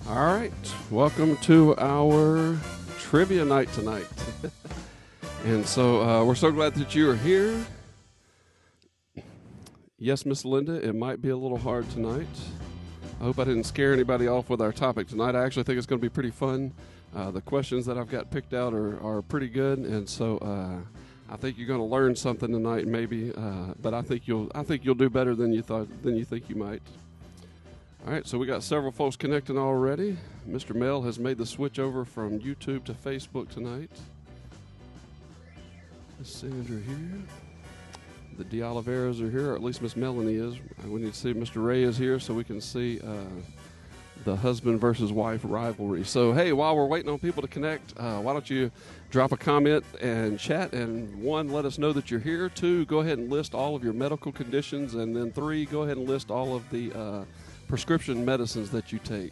All right, welcome to our trivia night tonight. And so we're so glad that you are here. Yes, Miss Linda, it might be a little hard tonight. I hope I didn't scare anybody off with our topic tonight. I actually think it's going to be pretty fun. The questions that I've got picked out are pretty good, and so I think you're going to learn something tonight, maybe. But I think you'll do better than you think you might. All right, so we got several folks connecting already. Mr. Mel has made the switch over from YouTube to Facebook tonight. Miss Sandra here. The DeOliveras are here, or at least Miss Melanie is. We need to see Mr. Ray is here so we can see the husband versus wife rivalry. So, hey, while we're waiting on people to connect, why don't you drop a comment and chat? And 1, let us know that you're here. 2, go ahead and list all of your medical conditions. And then 3, go ahead and list all of the prescription medicines that you take.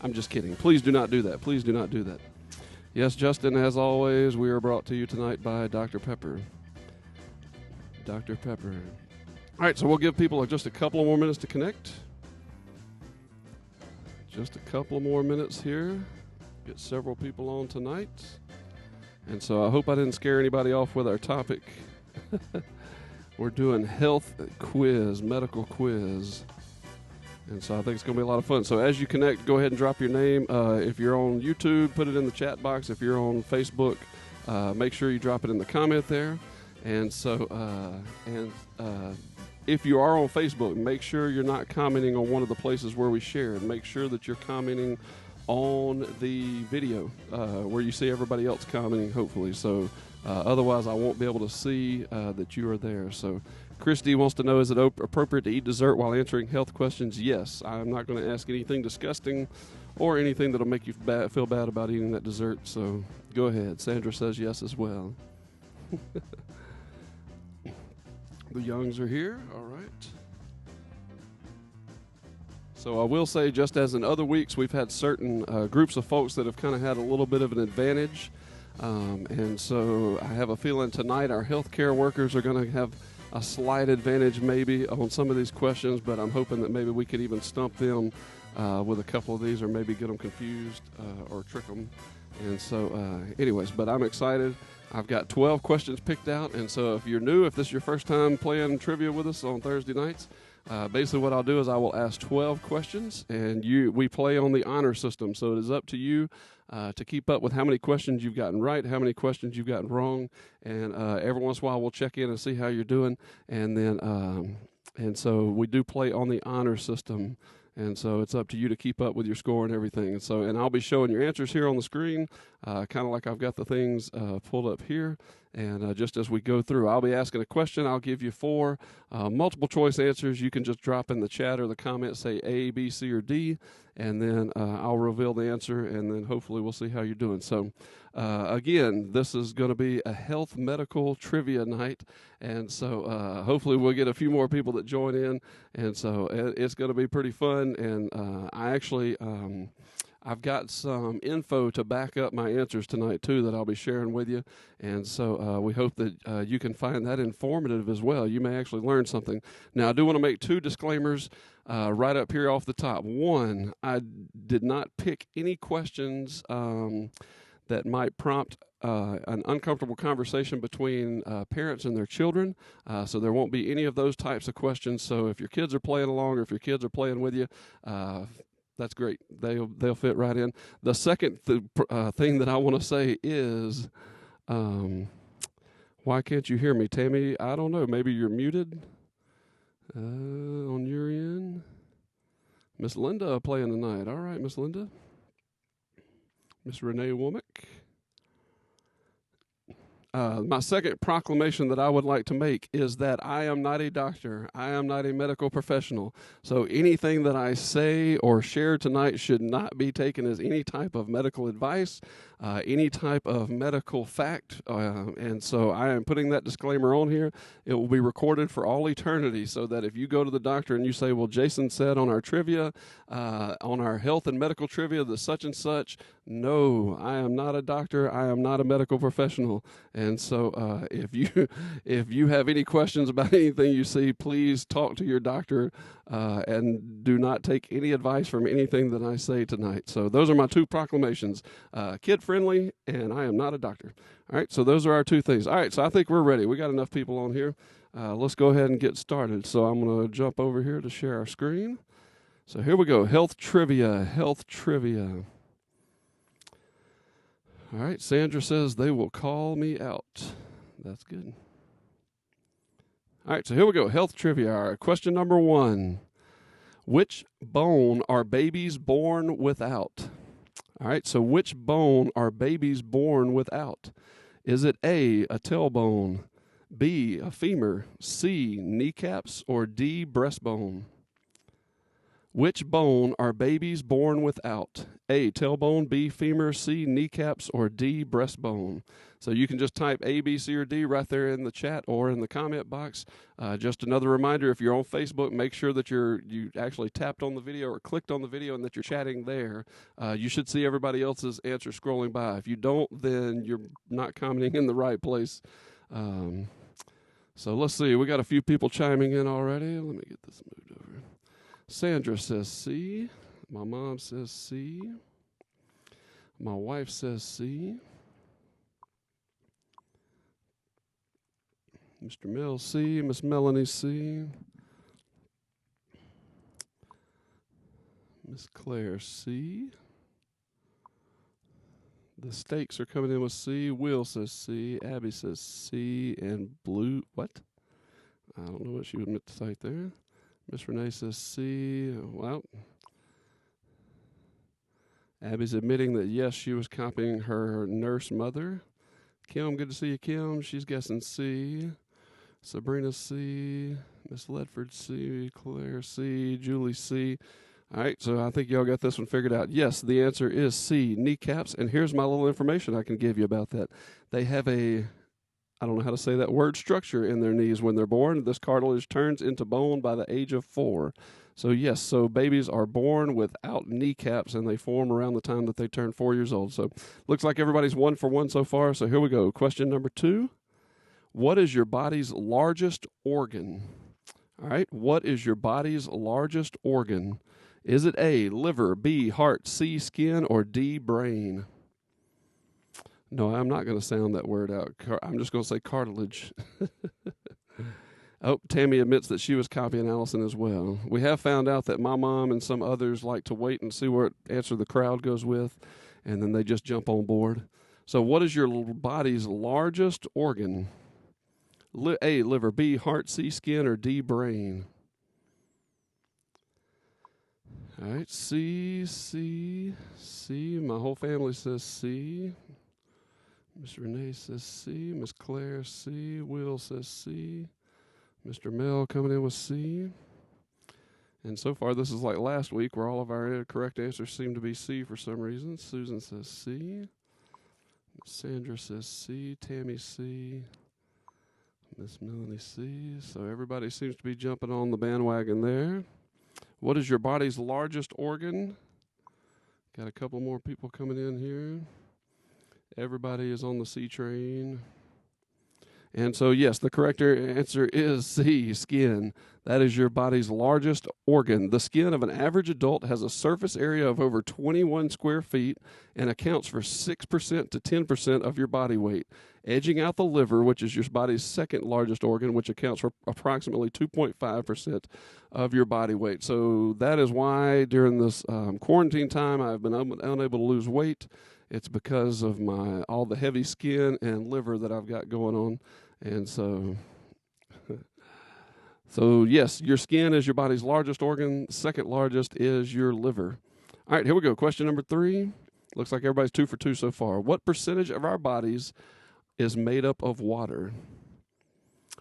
I'm just kidding. Please do not do that. Please do not do that. Yes, Justin, as always, we are brought to you tonight by Dr. Pepper. Dr. Pepper. All right, so we'll give people just a couple of more minutes to connect. Just a couple of more minutes here. Get several people on tonight. And so I hope I didn't scare anybody off with our topic. We're doing health quiz, medical quiz. And so I think it's going to be a lot of fun. So as you connect, go ahead and drop your name. If you're on YouTube, put it in the chat box. If you're on Facebook, make sure you drop it in the comment there. And so, if you are on Facebook, make sure you're not commenting on one of the places where we share. And make sure that you're commenting on the video where you see everybody else commenting, hopefully. So otherwise, I won't be able to see that you are there. So Christy wants to know, is it appropriate to eat dessert while answering health questions? Yes. I'm not going to ask anything disgusting or anything that will make you feel bad about eating that dessert. So go ahead. Sandra says yes as well. The Youngs are here. All right. So I will say, just as in other weeks, we've had certain groups of folks that have kind of had a little bit of an advantage. And so I have a feeling tonight our healthcare workers are going to have a slight advantage maybe on some of these questions, but I'm hoping that maybe we could even stump them with a couple of these, or maybe get them confused or trick them. And so anyways, but I'm excited. I've got 12 questions picked out, and so if you're new, if this is your first time playing trivia with us on Thursday nights, basically what I'll do is I will ask 12 questions, and we play on the honor system. So it is up to you to keep up with how many questions you've gotten right, how many questions you've gotten wrong, and every once in a while we'll check in and see how you're doing, and then and so we do play on the honor system. And so it's up to you to keep up with your score and everything. And so, and I'll be showing your answers here on the screen, kind of like I've got the things pulled up here. And just as we go through, I'll be asking a question. I'll give you 4 multiple choice answers. You can just drop in the chat or the comments, say A, B, C, or D, and then I'll reveal the answer, and then hopefully we'll see how you're doing. So again, this is going to be a health medical trivia night, and so hopefully we'll get a few more people that join in, and so it's going to be pretty fun. And I actually I've got some info to back up my answers tonight, too, that I'll be sharing with you. And so we hope that you can find that informative as well. You may actually learn something. Now, I do want to make 2 disclaimers right up here off the top. 1, I did not pick any questions that might prompt an uncomfortable conversation between parents and their children. So there won't be any of those types of questions. So if your kids are playing along, or if your kids are playing with you, that's great. They'll fit right in. The second thing that I want to say is, why can't you hear me, Tammy? I don't know. Maybe you're muted on your end. Miss Linda playing tonight. All right, Miss Linda. Miss Renee Womack. My second proclamation that I would like to make is that I am not a doctor. I am not a medical professional. So anything that I say or share tonight should not be taken as any type of medical advice, any type of medical fact. And so I am putting that disclaimer on here. It will be recorded for all eternity, so that if you go to the doctor and you say, well, Jason said on our trivia, on our health and medical trivia, the such and such, no, I am not a doctor. I am not a medical professional. And so if you have any questions about anything you see, please talk to your doctor and do not take any advice from anything that I say tonight. So those are my two proclamations, kid-friendly, and I am not a doctor. All right, so those are our two things. All right, so I think we're ready. We got enough people on here. Let's go ahead and get started. So I'm going to jump over here to share our screen. So here we go, health trivia. All right, Sandra says they will call me out. That's good. All right, so here we go, health trivia. All right, question number 1. Which bone are babies born without? All right, so which bone are babies born without? Is it A, a tailbone, B, a femur, C, kneecaps, or D, breastbone? Which bone are babies born without? A, tailbone, B, femur, C, kneecaps, or D, breastbone. So you can just type A, B, C, or D right there in the chat or in the comment box. Just another reminder, if you're on Facebook, make sure that you actually tapped on the video or clicked on the video and that you're chatting there. You should see everybody else's answer scrolling by. If you don't, then you're not commenting in the right place. So let's see. We got a few people chiming in already. Let me get this moved over. Sandra says C. My mom says C. My wife says C. Mr. Mills C. Miss Melanie C. Miss Claire C. The steaks are coming in with C. Will says C. Abby says C. And Blue, what? I don't know what she would meant to type there. Miss Renee says C. Well, Abby's admitting that, yes, she was copying her nurse mother. Kim, good to see you, Kim. She's guessing C. Sabrina C. Miss Ledford C. Claire C. Julie C. All right, so I think y'all got this one figured out. Yes, the answer is C, kneecaps. And here's my little information I can give you about that. They have I don't know how to say that word, structure in their knees when they're born. This cartilage turns into bone by the age of 4. So yes, so babies are born without kneecaps, and they form around the time that they turn 4 years old. So looks like everybody's 1 for 1 so far. So here we go. Question number 2. What is your body's largest organ? All right, what is your body's largest organ? Is it A, liver, B, heart, C, skin, or D, brain? No, I'm not going to sound that word out. I'm just going to say cartilage. Oh, Tammy admits that she was copying Allison as well. We have found out that my mom and some others like to wait and see what answer the crowd goes with, and then they just jump on board. So what is your body's largest organ? A, liver, B, heart, C, skin, or D, brain? All right, C. My whole family says C. Miss Renee says C. Miss Claire C. Will says C. Mr. Mel coming in with C. And so far, this is like last week where all of our correct answers seem to be C for some reason. Susan says C. Sandra says C. Tammy C. Miss Melanie C. So everybody seems to be jumping on the bandwagon there. What is your body's largest organ? Got a couple more people coming in here. Everybody is on the C train. And so, yes, the correct answer is C, skin. That is your body's largest organ. The skin of an average adult has a surface area of over 21 square feet and accounts for 6% to 10% of your body weight, edging out the liver, which is your body's second largest organ, which accounts for approximately 2.5% of your body weight. So that is why during this quarantine time I've been unable to lose weight. It's because of all the heavy skin and liver that I've got going on. And so yes, your skin is your body's largest organ. Second largest is your liver. All right, here we go. Question number 3. Looks like everybody's 2 for 2 so far. What percentage of our bodies is made up of water?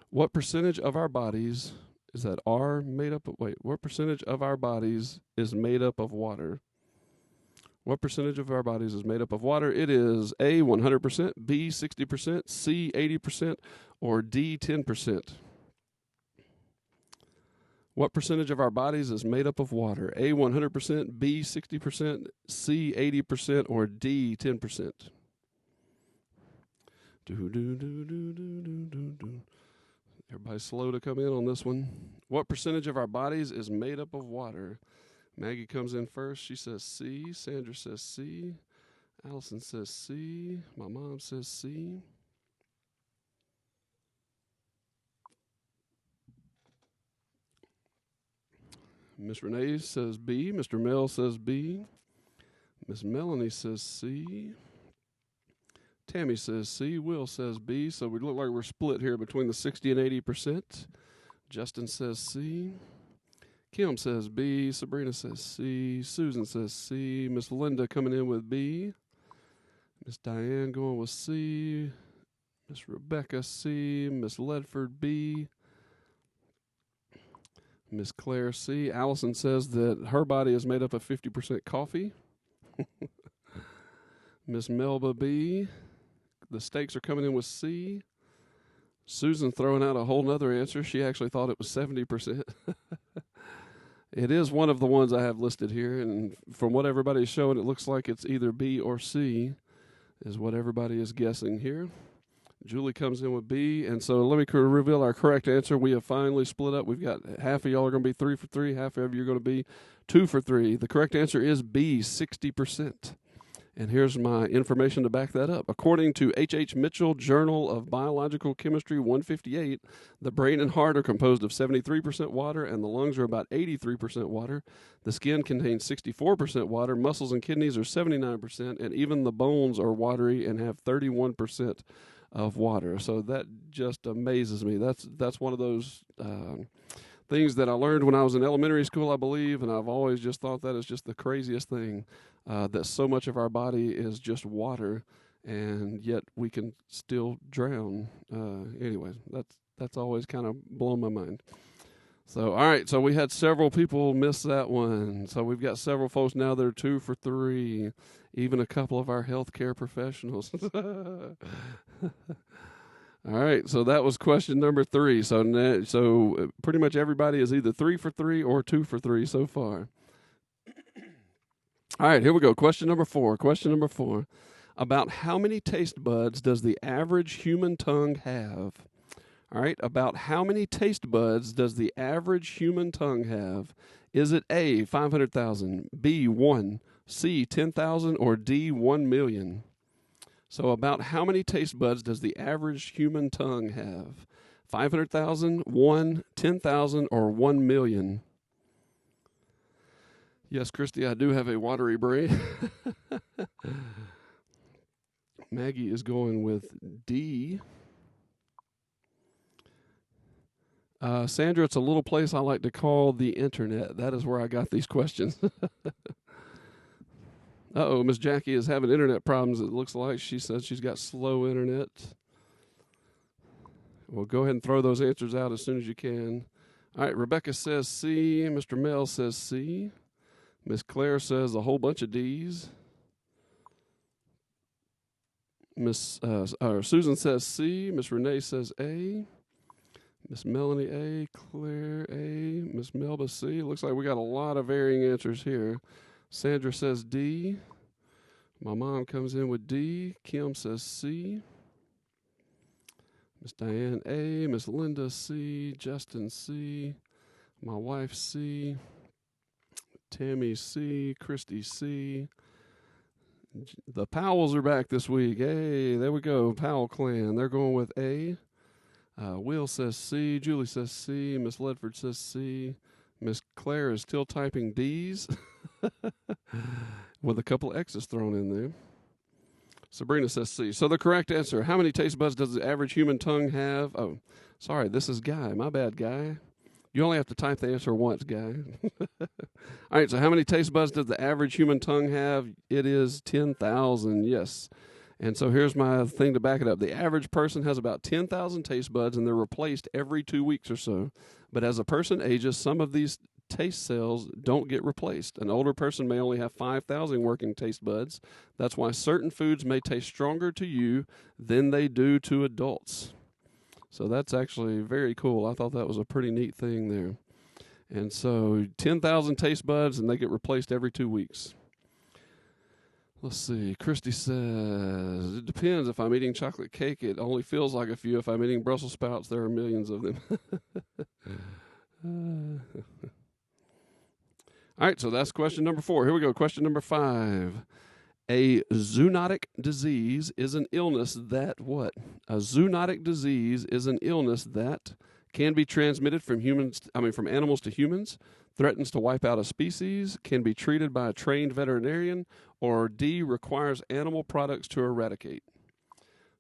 What percentage of our bodies what percentage of our bodies is made up of water? What percentage of our bodies is made up of water? It is A, 100%, B, 60%, C, 80%, or D, 10%. What percentage of our bodies is made up of water? A, 100%, B, 60%, C, 80%, or D, 10%. Do, do, do, do, do, do, do, do. Everybody slow to come in on this one. What percentage of our bodies is made up of water? Maggie comes in first. She says C. Sandra says C. Allison says C. My mom says C. Miss Renee says B. Mr. Mel says B. Miss Melanie says C. Tammy says C. Will says B. So we look like we're split here between the 60 and 80%. Justin says C. Kim says B. Sabrina says C. Susan says C. Miss Linda coming in with B. Miss Diane going with C. Miss Rebecca C. Miss Ledford B. Miss Claire C. Allison says that her body is made up of 50% coffee. Miss Melba B. The steaks are coming in with C. Susan throwing out a whole nother answer. She actually thought it was 70%. It is one of the ones I have listed here, and from what everybody's showing, it looks like it's either B or C is what everybody is guessing here. Julie comes in with B, and so let me reveal our correct answer. We have finally split up. We've got half of y'all are going to be 3 for 3, half of you are going to be 2 for 3. The correct answer is B, 60%. And here's my information to back that up. According to H. Mitchell, Journal of Biological Chemistry 158, the brain and heart are composed of 73% water, and the lungs are about 83% water. The skin contains 64% water. Muscles and kidneys are 79%, and even the bones are watery and have 31% of water. So that just amazes me. That's one of those things that I learned when I was in elementary school, I believe, and I've always just thought that is just the craziest thing, that so much of our body is just water, and yet we can still drown. Anyways, that's always kind of blown my mind. So, all right, so we had several people miss that one. So we've got several folks now that are 2 for 3, even a couple of our healthcare professionals. All right, so that was question number 3. So pretty much everybody is either 3 for 3 or 2 for 3 so far. All right, here we go. Question number 4. Question number 4. About how many taste buds does the average human tongue have? All right, about how many taste buds does the average human tongue have? Is it A, 500,000, B, 1, C, 10,000, or D, 1 million? So about how many taste buds does the average human tongue have? 500,000, 1, 10,000, or 1 million? Yes, Christy, I do have a watery brain. Maggie is going with D. Sandra, it's a little place I like to call the internet. That is where I got these questions. Uh-oh, Miss Jackie is having internet problems, it looks like. She says she's got slow internet. Well, go ahead and throw those answers out as soon as you can. All right, Rebecca says C. Mr. Mel says C. Miss Claire says a whole bunch of D's. Susan says C. Miss Renee says A. Miss Melanie A. Claire A. Miss Melba C. Looks like we got a lot of varying answers here. Sandra says D. My mom comes in with D. Kim says C. Miss Diane A. Miss Linda C. Justin C. My wife C. Tammy C. Christy C. The Powells are back this week. Hey, there we go. Powell clan. They're going with A. Will says C. Julie says C. Miss Ledford says C. Miss Claire is still typing D's with a couple of X's thrown in there. Sabrina says C. So the correct answer, how many taste buds does the average human tongue have? Oh, sorry, this is Guy. My bad, Guy. You only have to type the answer once, Guy. All right, so how many taste buds does the average human tongue have? It is 10,000, yes. And so here's my thing to back it up. The average person has about 10,000 taste buds, and they're replaced every 2 weeks or so. But as a person ages, some of these taste cells don't get replaced. An older person may only have 5,000 working taste buds. That's why certain foods may taste stronger to you than they do to adults. So that's actually very cool. I thought that was a pretty neat thing there. And so 10,000 taste buds, and they get replaced every 2 weeks. Let's see. Christy says, it depends. If I'm eating chocolate cake, it only feels like a few. If I'm eating Brussels sprouts, there are millions of them. All right, so that's question number 4. Here we go. Question number 5. A zoonotic disease is an illness that what? A zoonotic disease is an illness that can be transmitted from from animals to humans, threatens to wipe out a species, can be treated by a trained veterinarian, or D, requires animal products to eradicate.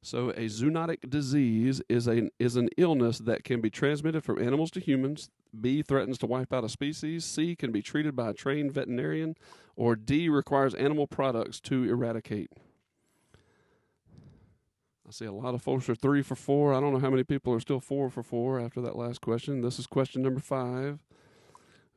So a zoonotic disease is an illness that can be transmitted from animals to humans, B, threatens to wipe out a species, C, can be treated by a trained veterinarian, or D, requires animal products to eradicate. I see a lot of folks are 3 for 4. I don't know how many people are still 4 for 4 after that last question. This is question number 5.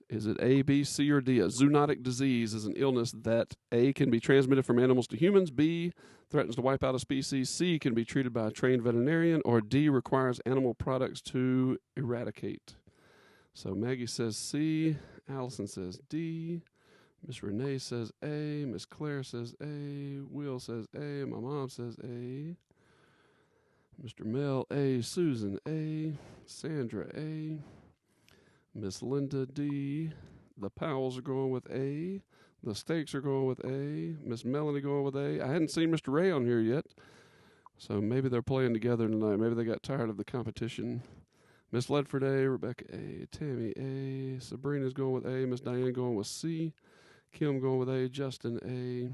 Is it A, B, C, or D? A zoonotic disease is an illness that A, can be transmitted from animals to humans, B, threatens to wipe out a species, C, can be treated by a trained veterinarian, or D, requires animal products to eradicate. So Maggie says C, Allison says D, Miss Renee says A, Miss Claire says A, Will says A, my mom says A, Mr. Mel A, Susan A, Sandra A, Miss Linda D, the Powells are going with A, the Stakes are going with A, Miss Melanie going with A. I hadn't seen Mr. Ray on here yet, so maybe they're playing together tonight. Maybe they got tired of the competition. Miss Ledford A, Rebecca A, Tammy A, Sabrina's going with A, Miss Diane going with C, Kim going with A, Justin A.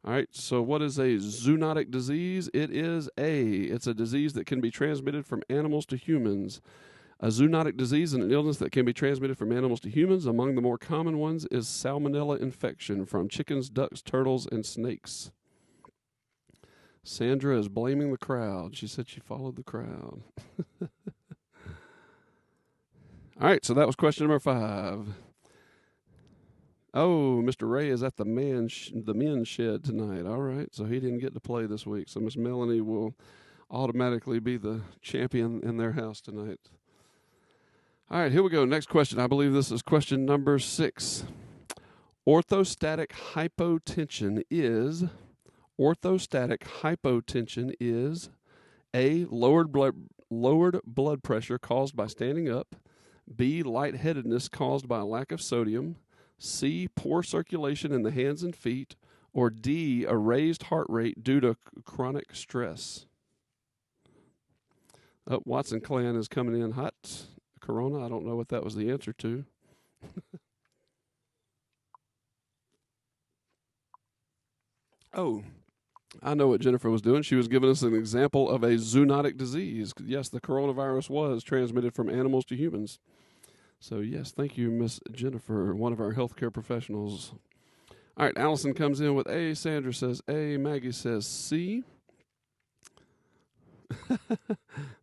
All right, so what is a zoonotic disease? It is A. It's a disease that can be transmitted from animals to humans. A zoonotic disease is an illness that can be transmitted from animals to humans. Among the more common ones is salmonella infection from chickens, ducks, turtles, and snakes. Sandra is blaming the crowd. She said she followed the crowd. All right, so that was question number 5. Oh, Mr. Ray is at the men's shed tonight. All right, so he didn't get to play this week. So Miss Melanie will automatically be the champion in their house tonight. All right, here we go. Next question. I believe this is question number 6. Orthostatic hypotension is A, lowered blood pressure caused by standing up, B, lightheadedness caused by a lack of sodium, C, poor circulation in the hands and feet, or D, a raised heart rate due to chronic stress. Oh, Watson Clan is coming in hot. Corona, I don't know what that was the answer to. Oh, I know what Jennifer was doing. She was giving us an example of a zoonotic disease. Yes, the coronavirus was transmitted from animals to humans. So, yes, thank you, Miss Jennifer, one of our healthcare professionals. All right, Allison comes in with A. Sandra says A. Maggie says C.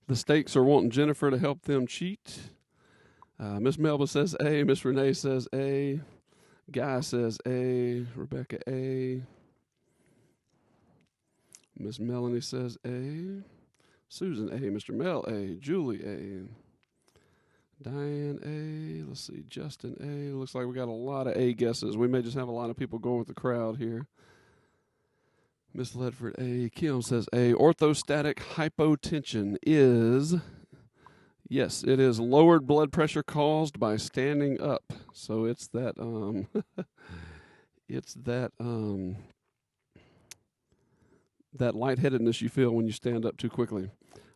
The Stakes are wanting Jennifer to help them cheat. Miss Melba says A. Miss Renee says A. Guy says A. Rebecca A. Miss Melanie says A. Susan A. Mr. Mel A. Julie A. Diane A. Let's see. Justin A. Looks like we got a lot of A guesses. We may just have a lot of people going with the crowd here. Miss Ledford A. Kim says A. Orthostatic hypotension is, yes, it is lowered blood pressure caused by standing up. So it's that that lightheadedness you feel when you stand up too quickly.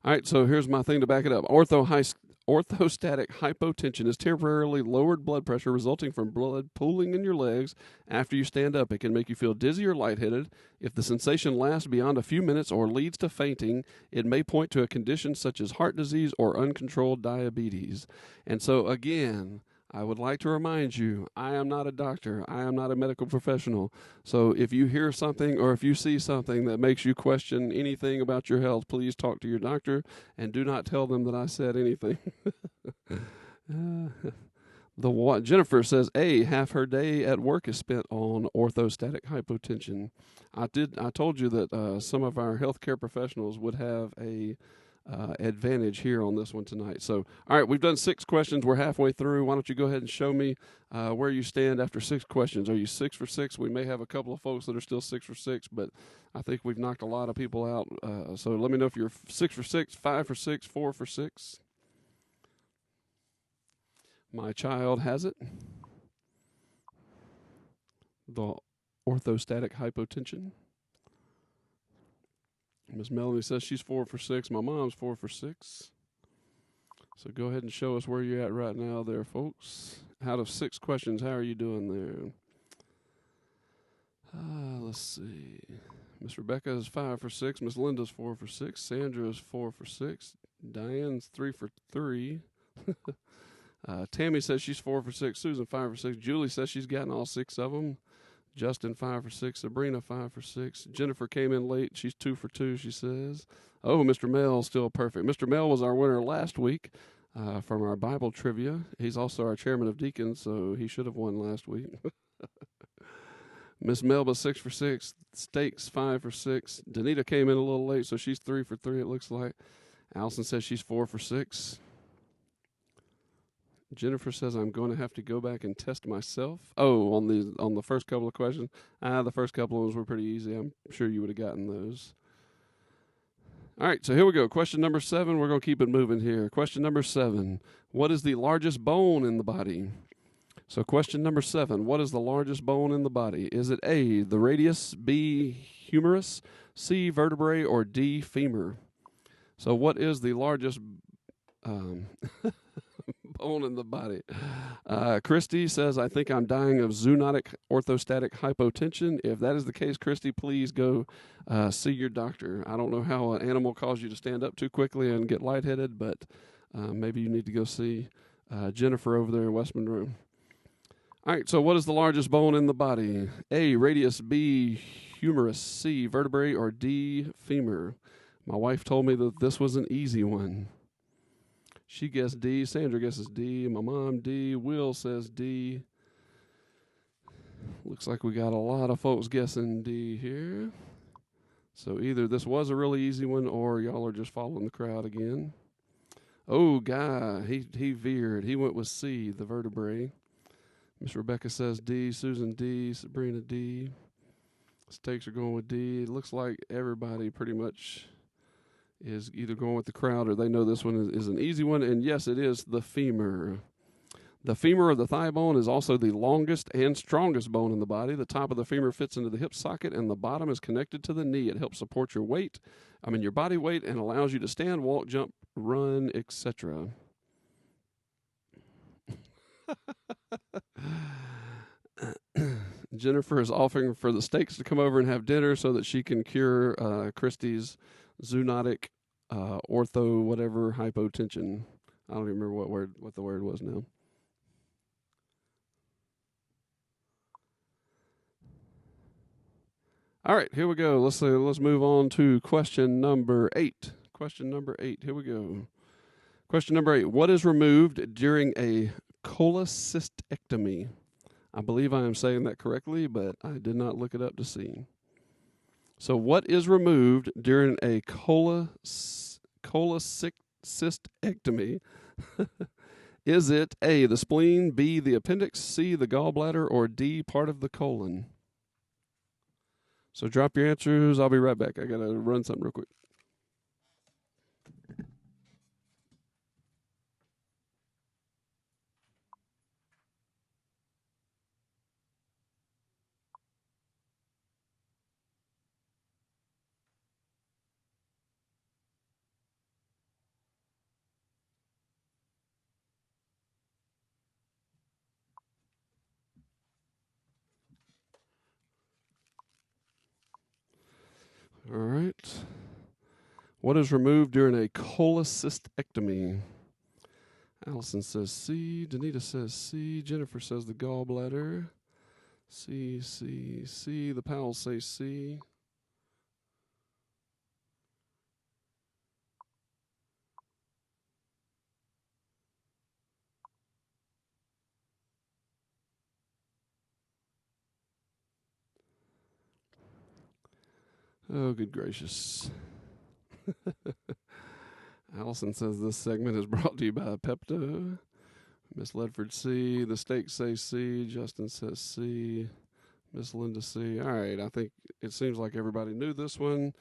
All right, so here's my thing to back it up. Orthostatic hypotension is temporarily lowered blood pressure resulting from blood pooling in your legs after you stand up. It can make you feel dizzy or lightheaded. If the sensation lasts beyond a few minutes or leads to fainting, it may point to a condition such as heart disease or uncontrolled diabetes. And so, again, I would like to remind you, I am not a doctor. I am not a medical professional. So if you hear something or if you see something that makes you question anything about your health, please talk to your doctor and do not tell them that I said anything. Jennifer says, A, half her day at work is spent on orthostatic hypotension. I told you that some of our healthcare professionals would have a advantage here on this one tonight. So, all right, we've done 6 questions. We're halfway through. Why don't you go ahead and show me where you stand after 6 questions? Are you 6 for 6? We may have a couple of folks that are still 6 for 6, but I think we've knocked a lot of people out. So let me know if you're 6 for 6, 5 for 6, 4 for 6. My child has it. The orthostatic hypotension. Miss Melanie says she's 4 for 6. My mom's 4 for 6. So go ahead and show us where you're at right now there, folks. Out of 6 questions, how are you doing there? Let's see. Miss Rebecca is 5 for 6. Miss Linda's 4 for 6. Sandra is 4 for 6. Diane's 3 for 3. Tammy says she's 4 for 6. Susan 5 for 6. Julie says she's gotten all 6 of them. Justin 5 for 6. Sabrina 5 for 6. Jennifer came in late. She's 2 for 2. She says. Oh, Mr. Mel still perfect. Mr. Mel was our winner last week from our Bible trivia. He's also our chairman of deacons, so he should have won last week. Miss Melba 6 for 6. Stakes 5 for 6. Danita came in a little late, so she's 3 for 3. It looks like. Allison says she's 4 for 6. Jennifer says I'm going to have to go back and test myself. Oh, on the first couple of questions. The first couple of ones were pretty easy. I'm sure you would have gotten those. All right, so here we go. Question number 7. We're going to keep it moving here. Question number 7. What is the largest bone in the body? So question number 7. What is the largest bone in the body? Is it A, the radius, B, humerus, C, vertebrae, or D, femur? So what is the largest bone in the body? Christy says, I think I'm dying of zoonotic orthostatic hypotension. If that is the case, Christy, please go see your doctor. I don't know how an animal caused you to stand up too quickly and get lightheaded, but maybe you need to go see Jennifer over there in West Monroe. All right, so what is the largest bone in the body? A, radius, B, humerus, C, vertebrae, or D, femur? My wife told me that this was an easy one. She guessed D. Sandra guesses D. My mom, D. Will says D. Looks like we got a lot of folks guessing D here. So either this was a really easy one or y'all are just following the crowd again. Oh, Guy, he veered. He went with C, the vertebrae. Miss Rebecca says D. Susan D. Sabrina D. Stakes are going with D. It looks like everybody pretty much is either going with the crowd or they know this one is an easy one. And yes, it is the femur. The femur of the thigh bone is also the longest and strongest bone in the body. The top of the femur fits into the hip socket and the bottom is connected to the knee. It helps support your your body weight, and allows you to stand, walk, jump, run, etc. Jennifer is offering for the Stakes to come over and have dinner so that she can cure Christy's zoonotic ortho whatever hypotension. I don't even remember what the word was now. All right, here we go. Let's move on to question number 8. Question number 8. Here we go. Question number 8. What is removed during a cholecystectomy? I believe I am saying that correctly, but I did not look it up to see. So what is removed during a cholecystectomy? Is it A, the spleen, B, the appendix, C, the gallbladder, or D, part of the colon? So drop your answers. I'll be right back. I got to run something real quick. All right. What is removed during a cholecystectomy? Allison says C. Danita says C. Jennifer says the gallbladder. C, C, C. The Powells say C. Oh, good gracious. Allison says this segment is brought to you by Pepto. Miss Ledford C. The stakes say C. Justin says C. Miss Linda C. All right, I think it seems like everybody knew this one.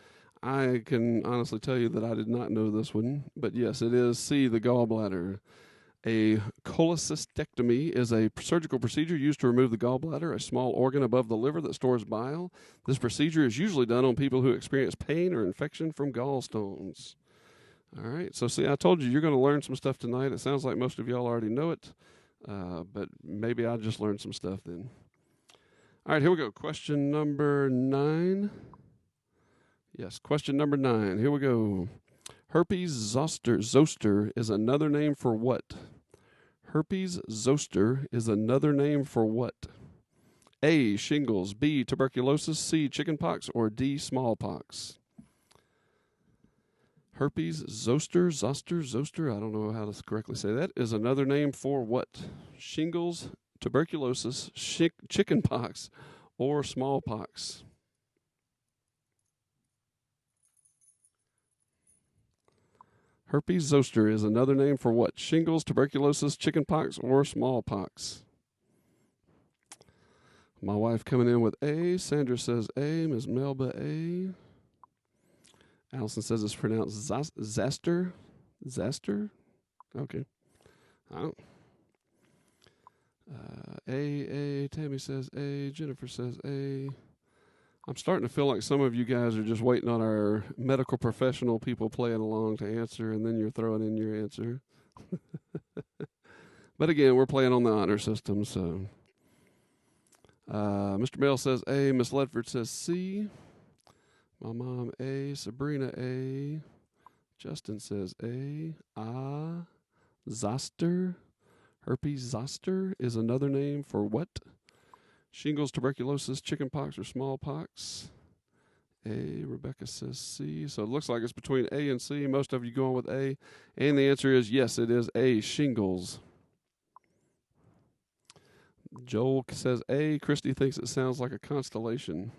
I can honestly tell you that I did not know this one, but yes, it is C, the gallbladder. A cholecystectomy is a surgical procedure used to remove the gallbladder, a small organ above the liver that stores bile. This procedure is usually done on people who experience pain or infection from gallstones. All right, so see, I told you you're going to learn some stuff tonight. It sounds like most of y'all already know it, but maybe I just learned some stuff then. All right, here we go. Question number 9. Yes, question number 9. Here we go. Herpes zoster is another name for what? Herpes zoster is another name for what? A, shingles, B, tuberculosis, C, chickenpox, or D, smallpox? Herpes zoster, I don't know how to correctly say that, is another name for what? Shingles, tuberculosis, chickenpox, or smallpox? Herpes zoster is another name for what? Shingles, tuberculosis, chickenpox, or smallpox? My wife coming in with A. Sandra says A. Ms. Melba A. Allison says it's pronounced Zoster. Zoster? Okay. A. Tammy says A. Jennifer says A. I'm starting to feel like some of you guys are just waiting on our medical professional people playing along to answer, and then you're throwing in your answer. But again, we're playing on the honor system, so. Mr. Bell says A. Miss Ledford says C. My mom A. Sabrina A. Justin says A. Zoster. Herpes zoster is another name for what? Shingles, tuberculosis, chickenpox, or smallpox? A. Rebecca says C. So it looks like it's between A and C. Most of you going with A. And the answer is yes, it is A. Shingles. Joel says A. Christy thinks it sounds like a constellation.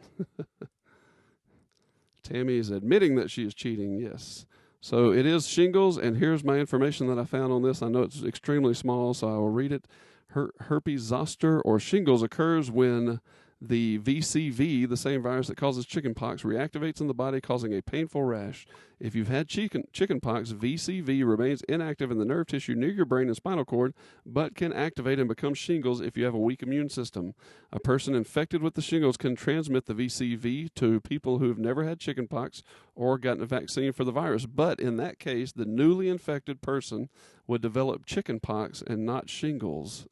Tammy is admitting that she is cheating. Yes. So it is shingles, and here's my information that I found on this. I know it's extremely small, so I will read it. Herpes zoster or shingles occurs when the VCV, the same virus that causes chickenpox, reactivates in the body, causing a painful rash. If you've had chickenpox, VCV remains inactive in the nerve tissue near your brain and spinal cord, but can activate and become shingles if you have a weak immune system. A person infected with the shingles can transmit the VCV to people who have never had chickenpox or gotten a vaccine for the virus. But in that case, the newly infected person would develop chickenpox and not shingles.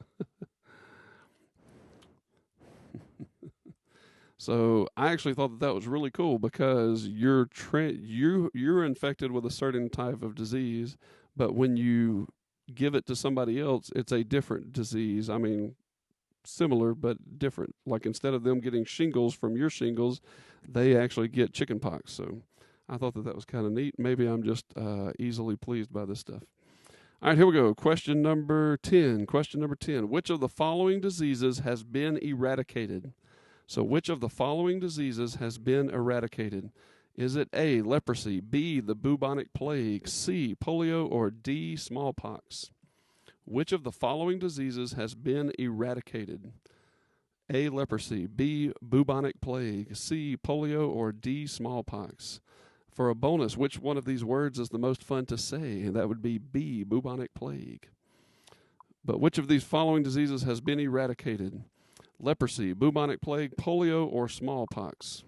So I actually thought that was really cool because you're infected with a certain type of disease, but when you give it to somebody else, it's a different disease. I mean, similar but different. Like instead of them getting shingles from your shingles, they actually get chickenpox. So I thought that was kind of neat. Maybe I'm just easily pleased by this stuff. All right, here we go. Question number 10. Which of the following diseases has been eradicated? So which of the following diseases has been eradicated? Is it A, leprosy, B, the bubonic plague, C, polio, or D, smallpox? Which of the following diseases has been eradicated? A, leprosy, B, bubonic plague, C, polio, or D, smallpox? For a bonus, which one of these words is the most fun to say? That would be B, bubonic plague. But which of these following diseases has been eradicated? Leprosy, bubonic plague, polio, or smallpox?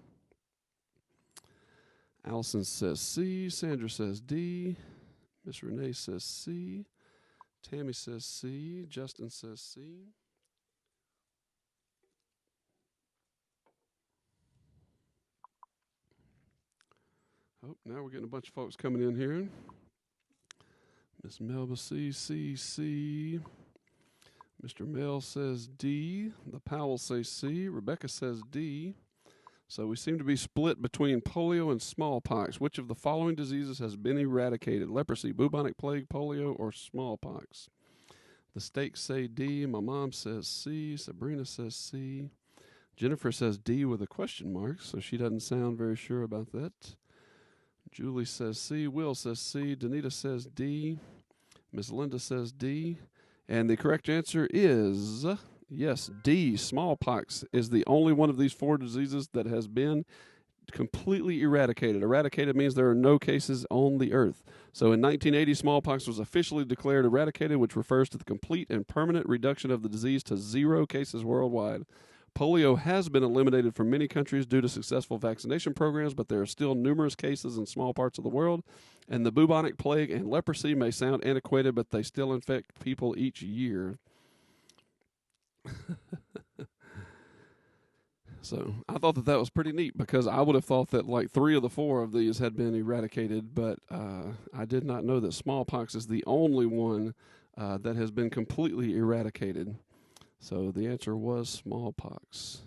Allison says C. Sandra says D. Miss Renee says C. Tammy says C. Justin says C. Oh, now we're getting a bunch of folks coming in here. Miss Melba C. Mr. Mel says D. The Powells say C. Rebecca says D. So we seem to be split between polio and smallpox. Which of the following diseases has been eradicated? Leprosy, bubonic plague, polio, or smallpox? The stakes say D. My mom says C. Sabrina says C. Jennifer says D with a question mark, so she doesn't sound very sure about that. Julie says C. Will says C. Danita says D. Miss Linda says D. And the correct answer is, yes, D. Smallpox is the only one of these 4 diseases that has been completely eradicated. Eradicated means there are no cases on the earth. So in 1980, smallpox was officially declared eradicated, which refers to the complete and permanent reduction of the disease to 0 cases worldwide. Polio has been eliminated from many countries due to successful vaccination programs, but there are still numerous cases in small parts of the world. And the bubonic plague and leprosy may sound antiquated, but they still infect people each year. So I thought that was pretty neat, because I would have thought that like 3 of the 4 of these had been eradicated, but I did not know that smallpox is the only one that has been completely eradicated. So the answer was smallpox.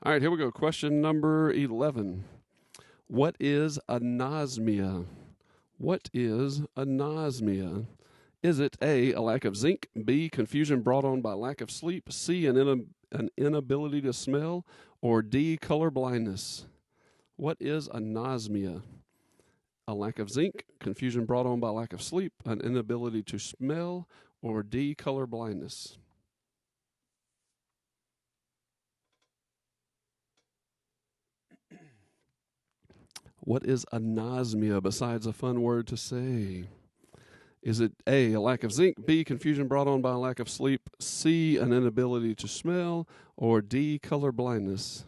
All right, here we go. Question number 11. What is anosmia? What is anosmia? Is it A, a lack of zinc, B, confusion brought on by lack of sleep, C, an inability to smell, or D, color blindness? What is anosmia? A lack of zinc, confusion brought on by lack of sleep, an inability to smell, or D, color blindness? What is anosmia besides a fun word to say? Is it A, a lack of zinc, B, confusion brought on by a lack of sleep, C, an inability to smell, or D, color blindness?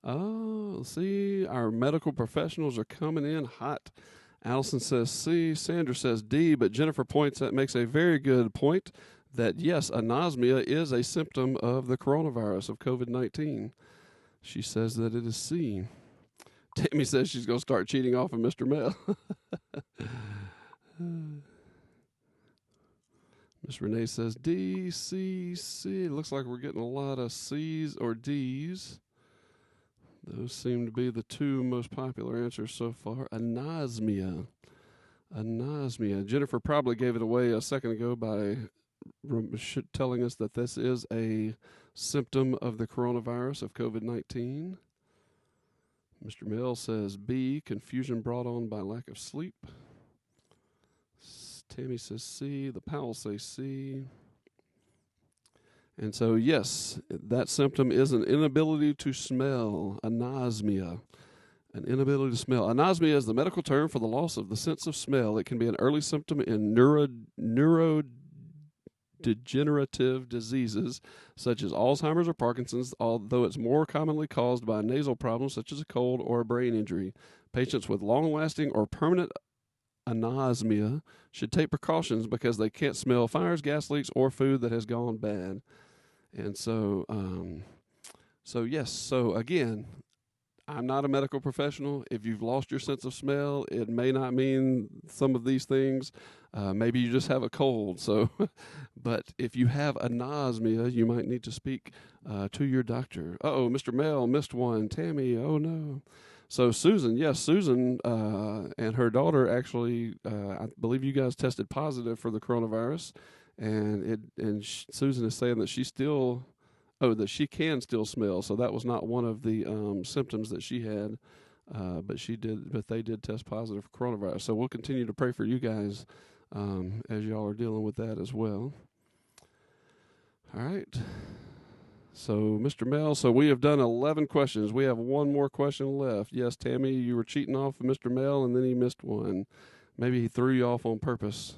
Oh, see, our medical professionals are coming in hot. Allison says C, Sandra says D, but Jennifer makes a very good point that yes, anosmia is a symptom of the coronavirus, of COVID-19. She says that it is C. Tammy says she's going to start cheating off of Mr. Mel. Miss Renee says D, C, C. It looks like we're getting a lot of C's or D's. Those seem to be the 2 most popular answers so far. Anosmia. Anosmia. Jennifer probably gave it away a second ago by telling us that this is a symptom of the coronavirus, of COVID-19. Mr. Mill says B, confusion brought on by lack of sleep. Tammy says C. The Powells say C. And so, yes, that symptom is an inability to smell, anosmia. An inability to smell. Anosmia is the medical term for the loss of the sense of smell. It can be an early symptom in neurodegenerative diseases such as Alzheimer's or Parkinson's, although it's more commonly caused by nasal problems such as a cold or a brain injury. Patients with long-lasting or permanent anosmia should take precautions because they can't smell fires, gas leaks, or food that has gone bad. And so, yes. So again, I'm not a medical professional. If you've lost your sense of smell, it may not mean some of these things. Maybe you just have a cold. So, but if you have anosmia, you might need to speak to your doctor. Mr. Mel missed one. Tammy, oh no. So Susan, yes, Susan and her daughter actually, I believe you guys tested positive for the coronavirus, and Susan is saying that she can still smell. So that was not one of the symptoms that she had, but they did test positive for coronavirus. So we'll continue to pray for you guys as y'all are dealing with that as well. All right. So, Mr. Mel, so we have done 11 questions. We have one more question left. Yes, Tammy, you were cheating off of Mr. Mel, and then he missed one. Maybe he threw you off on purpose,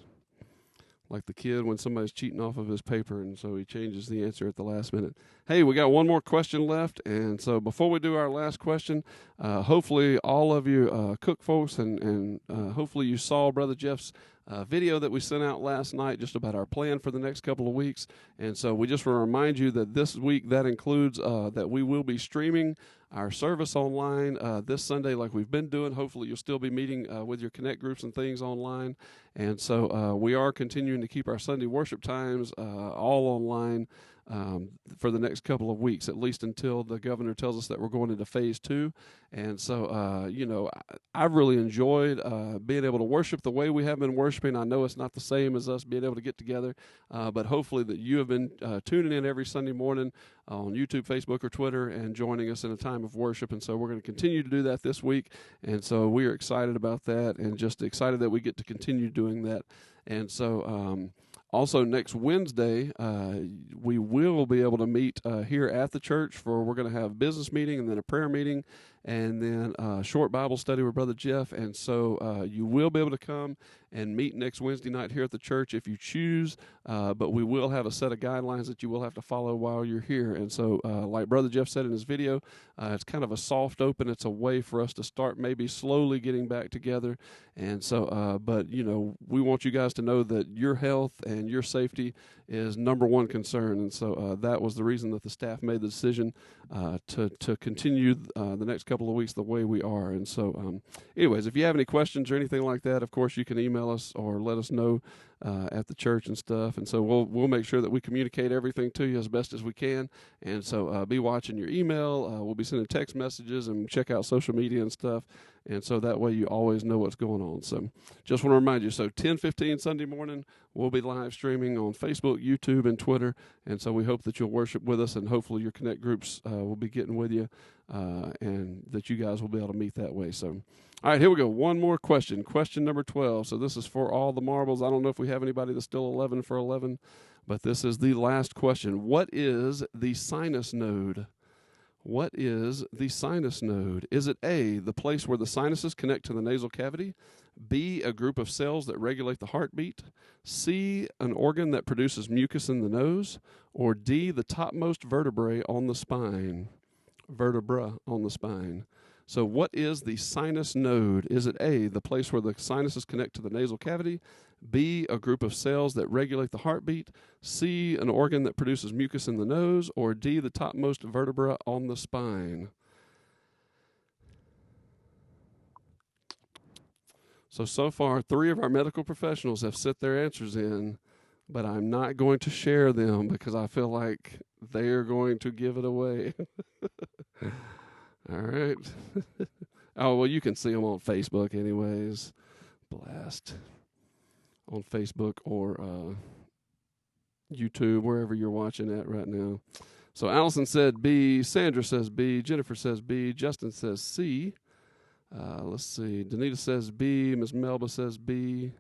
like the kid when somebody's cheating off of his paper, and so he changes the answer at the last minute. Hey, we got one more question left, and so before we do our last question, hopefully all of you cook folks, and hopefully you saw Brother Jeff's video that we sent out last night just about our plan for the next couple of weeks. And so we just want to remind you that this week that includes that we will be streaming our service online this Sunday like we've been doing. Hopefully you'll still be meeting with your Connect groups and things online. And so we are continuing to keep our Sunday worship times all online for the next couple of weeks, at least until the governor tells us that we're going into phase 2. And so, I've really enjoyed being able to worship the way we have been worshiping. I know it's not the same as us being able to get together, but hopefully that you have been tuning in every Sunday morning on YouTube, Facebook, or Twitter and joining us in a time of worship. And so we're going to continue to do that this week. And so we are excited about that and just excited that we get to continue doing that. And so, also, next Wednesday, we will be able to meet here at the church we're going to have a business meeting and then a prayer meeting and then a short Bible study with Brother Jeff. And so you will be able to come and meet next Wednesday night here at the church if you choose, but we will have a set of guidelines that you will have to follow while you're here. And so like Brother Jeff said in his video, it's kind of a soft open. It's a way for us to start maybe slowly getting back together. And so, but, we want you guys to know that your health and your safety is number one concern. And so that was the reason that the staff made the decision to continue the next couple of weeks the way we are. And so, anyways, if you have any questions or anything like that, of course, you can email us or let us know at the church and stuff. And so we'll make sure that we communicate everything to you as best as we can. And so be watching your email. We'll be sending text messages and check out social media and stuff. And so that way you always know what's going on. So just want to remind you, so 10:15 Sunday morning, we'll be live streaming on Facebook, YouTube, and Twitter. And so we hope that you'll worship with us, and hopefully your Connect groups will be getting with you, and that you guys will be able to meet that way. So, all right, here we go. One more question. Question number 12. So this is for all the marbles. I don't know if we have anybody that's still 11 for 11, but this is the last question. What is the sinus node? What is the sinus node? Is it A, the place where the sinuses connect to the nasal cavity? B, a group of cells that regulate the heartbeat? C, an organ that produces mucus in the nose? Or D, the topmost vertebrae on the spine? Vertebra on the spine. So what is the sinus node? Is it A, the place where the sinuses connect to the nasal cavity? B, a group of cells that regulate the heartbeat? C, an organ that produces mucus in the nose? Or D, the topmost vertebra on the spine? So far, 3 of our medical professionals have sent their answers in, but I'm not going to share them because I feel like they are going to give it away. All right. Oh, well, you can see them on Facebook anyways. Blast. On Facebook or YouTube, wherever you're watching at right now. So Allison said B, Sandra says B, Jennifer says B, Justin says C. Let's see. Danita says B, Miss Melba says B,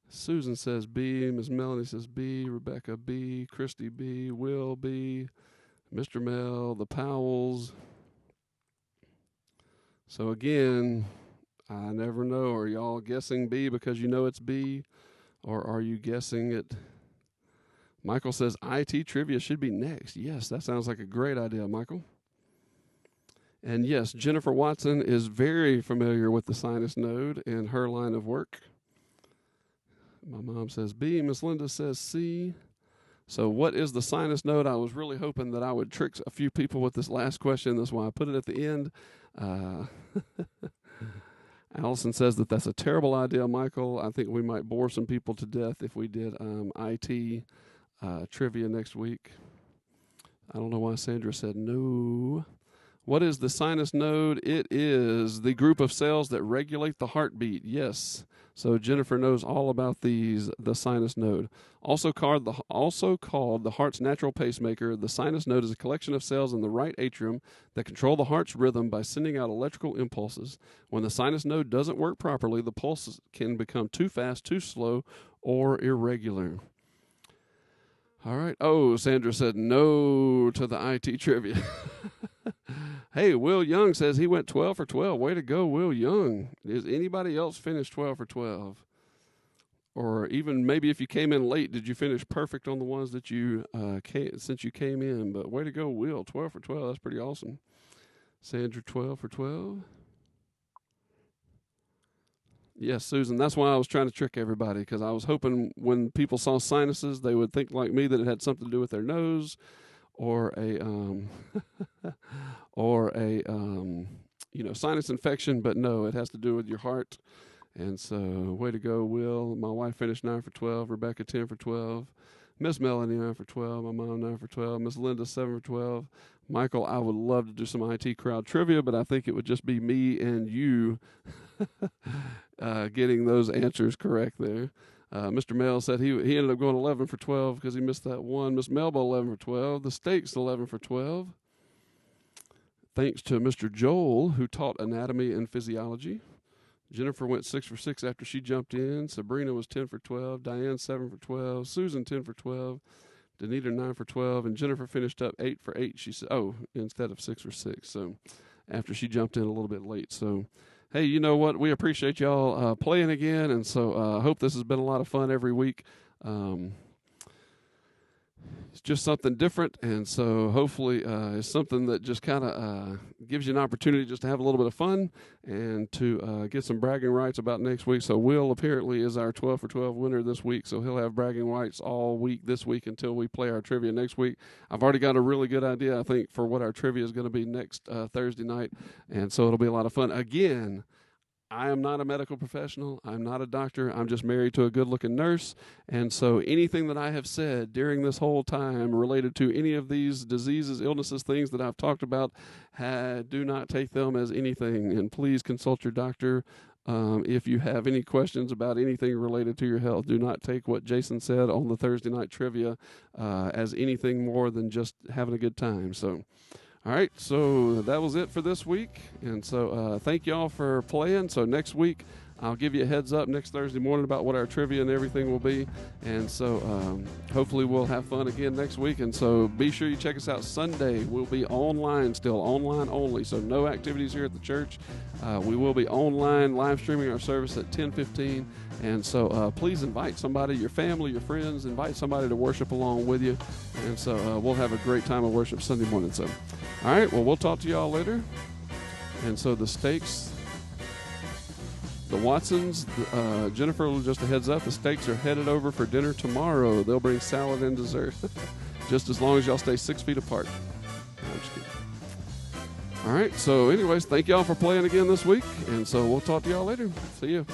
Susan says B, Miss Melanie says B, Rebecca B, Christy B, Will B, Mr. Mel, the Powells. So again, I never know. Are y'all guessing B because you know it's B? Or are you guessing it? Michael says IT trivia should be next. Yes, that sounds like a great idea, Michael. And yes, Jennifer Watson is very familiar with the sinus node in her line of work. My mom says B. Miss Linda says C. So what is the sinus node? I was really hoping that I would trick a few people with this last question. That's why I put it at the end. Allison says that that's a terrible idea, Michael. I think we might bore some people to death if we did IT trivia next week. I don't know why Sandra said no. What is the sinus node? It is the group of cells that regulate the heartbeat. Yes. So Jennifer knows all about the sinus node. Also called the heart's natural pacemaker, the sinus node is a collection of cells in the right atrium that control the heart's rhythm by sending out electrical impulses. When the sinus node doesn't work properly, the pulses can become too fast, too slow, or irregular. All right. Oh, Sandra said no to the IT trivia. Hey, Will Young says he went 12 for 12. Way to go, Will Young. Is anybody else finish 12 for 12? Or even maybe if you came in late, did you finish perfect on the ones that you since you came in? But way to go, Will. 12 for 12. That's pretty awesome. Sandra, 12 for 12. Yes, Susan, that's why I was trying to trick everybody, because I was hoping when people saw sinuses, they would think like me that it had something to do with their nose or a sinus infection, but no, it has to do with your heart. And so, way to go, Will. My wife finished 9 for 12, Rebecca 10 for 12, Miss Melanie 9 for 12. My mom 9 for 12. Miss Linda 7 for 12. Michael, I would love to do some IT crowd trivia, but I think it would just be me and you getting those answers correct there. Mr. Mel said he ended up going 11 for 12 because he missed that one. Miss Melba 11 for 12. The Stakes 11 for 12. Thanks to Mr. Joel, who taught anatomy and physiology. Jennifer went 6 for 6 after she jumped in. Sabrina was 10 for 12. Diane 7 for 12. Susan 10 for 12. Danita 9 for 12. And Jennifer finished up 8 for 8. She said, instead of 6 for 6. So after she jumped in a little bit late. So, hey, you know what? We appreciate y'all playing again. And so I hope this has been a lot of fun every week. It's just something different, and so hopefully it's something that just kind of gives you an opportunity just to have a little bit of fun and to get some bragging rights about next week. So Will apparently is our 12 for 12 winner this week, so he'll have bragging rights all week this week until we play our trivia next week. I've already got a really good idea, I think, for what our trivia is going to be next Thursday night, and so it'll be a lot of fun. Again, I am not a medical professional. I'm not a doctor. I'm just married to a good-looking nurse. And so anything that I have said during this whole time related to any of these diseases, illnesses, things that I've talked about, do not take them as anything. And please consult your doctor. If you have any questions about anything related to your health, do not take what Jason said on the Thursday night trivia as anything more than just having a good time. So, all right, so that was it for this week, and so thank y'all for playing. So next week, I'll give you a heads up next Thursday morning about what our trivia and everything will be, and so hopefully we'll have fun again next week. And so be sure you check us out Sunday. We'll be online still, online only, so no activities here at the church. We will be online live streaming our service at 10:15, and so please invite somebody, your family, your friends, invite somebody to worship along with you, and so we'll have a great time of worship Sunday morning. So, all right, well, we'll talk to y'all later. And so the Stakes, the Watsons, Jennifer, just a heads up, the Stakes are headed over for dinner tomorrow. They'll bring salad and dessert, just as long as y'all stay 6 feet apart. No, I'm just kidding. All right, so anyways, thank y'all for playing again this week, and so we'll talk to y'all later. See you.